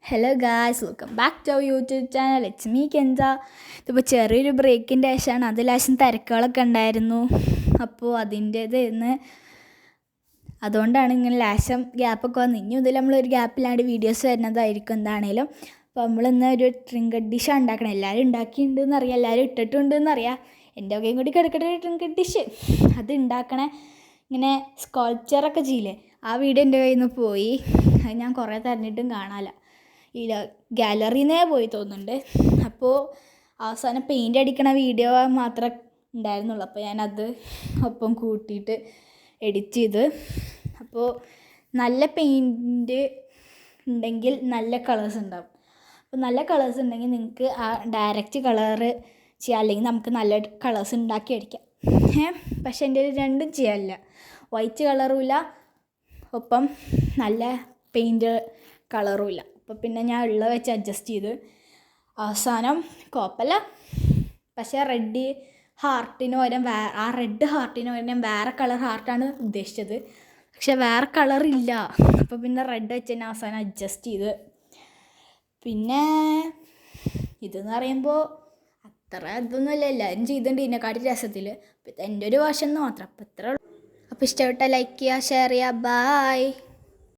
Hello guys, welcome back to our YouTube channel. It's me Kenza. ഇതിപ്പോൾ ചെറിയൊരു ബ്രേക്കിൻ്റെ ശേഷമാണ്. അത് ലാശം തിരക്കുകളൊക്കെ ഉണ്ടായിരുന്നു. അപ്പോൾ അതിൻ്റേത് ഇന്ന് അതുകൊണ്ടാണ് ഇങ്ങനെ ലാശം ഗ്യാപ്പൊക്കെ വന്ന്. ഇനി മുതൽ നമ്മളൊരു ഗ്യാപ്പില്ലാണ്ട് വീഡിയോസ് വരുന്നതായിരിക്കും എന്താണേലും. അപ്പോൾ നമ്മളിന്ന് ഒരു ട്രിങ്കഡ് ഡിഷാണ് ഉണ്ടാക്കണം. എല്ലാവരും ഉണ്ടാക്കിയിട്ടുണ്ടെന്ന് അറിയാം, എല്ലാവരും ഇട്ടിട്ടുണ്ടെന്ന് അറിയാം. എൻ്റെ ഒക്കെയും കൂടി കിടക്കട്ടെ ട്രിങ്കഡ് ഡിഷ്. അത് ഉണ്ടാക്കണേ ഇങ്ങനെ സ്കൾപ്ചറൊക്കെ ചെയ്യില്ലേ, ആ വീഡിയോ എൻ്റെ കയ്യിൽ നിന്ന് പോയി. അത് ഞാൻ കുറേ തിരഞ്ഞിട്ടും കാണാനില്ല. ഈ ഗാലറിയിൽ നിന്നേ പോയി തോന്നുന്നുണ്ട്. അപ്പോൾ അവസാനം പെയിൻ്റ് അടിക്കണ വീഡിയോ മാത്രമേ ഉണ്ടായിരുന്നുള്ളൂ. അപ്പോൾ ഞാനത് ഒപ്പം കൂട്ടിയിട്ട് എഡിറ്റ് ചെയ്ത്. അപ്പോൾ നല്ല പെയിൻറ്റ് ഉണ്ടെങ്കിൽ നല്ല കളേഴ്സ് ഉണ്ടാവും. അപ്പോൾ നല്ല കളേഴ്സ് ഉണ്ടെങ്കിൽ നിങ്ങൾക്ക് ആ ഡയറക്റ്റ് കളറ് ചെയ്യാം, അല്ലെങ്കിൽ നമുക്ക് നല്ല കളേഴ്സ് ഉണ്ടാക്കി അടിക്കാം. പക്ഷേ എൻ്റെ രണ്ടും ചെയ്യാനില്ല. വൈറ്റ് കളറുമില്ല, ഒപ്പം നല്ല പെയിൻറ്റ് കളറുമില്ല. അപ്പോൾ പിന്നെ ഞാൻ ഉള്ളത് വെച്ച് അഡ്ജസ്റ്റ് ചെയ്ത് അവസാനം കുഴപ്പമില്ല. പക്ഷേ റെഡ് ഹാർട്ടിന് പകരം ആ റെഡ് ഹാർട്ടിന് പകരം ഞാൻ വേറെ കളർ ഹാർട്ടാണ് ഉദ്ദേശിച്ചത്. പക്ഷെ വേറെ കളറില്ല. അപ്പോൾ പിന്നെ റെഡ് വെച്ച് തന്നെ അവസാനം അഡ്ജസ്റ്റ് ചെയ്ത്. പിന്നെ ഇതെന്ന് പറയുമ്പോൾ അത്ര ഇതൊന്നുമല്ല, എല്ലാവരും ചെയ്തിട്ടുണ്ട് ഇതിനെക്കാട്ടി രസത്തിൽ. അപ്പോൾ എൻ്റെ ഒരു വേർഷൻ മാത്രം. അപ്പോൾ ഇത്ര. അപ്പോൾ ഇഷ്ടപ്പെട്ടാൽ ലൈക്ക് ചെയ്യുക, ഷെയർ ചെയ്യുക. ബായ്.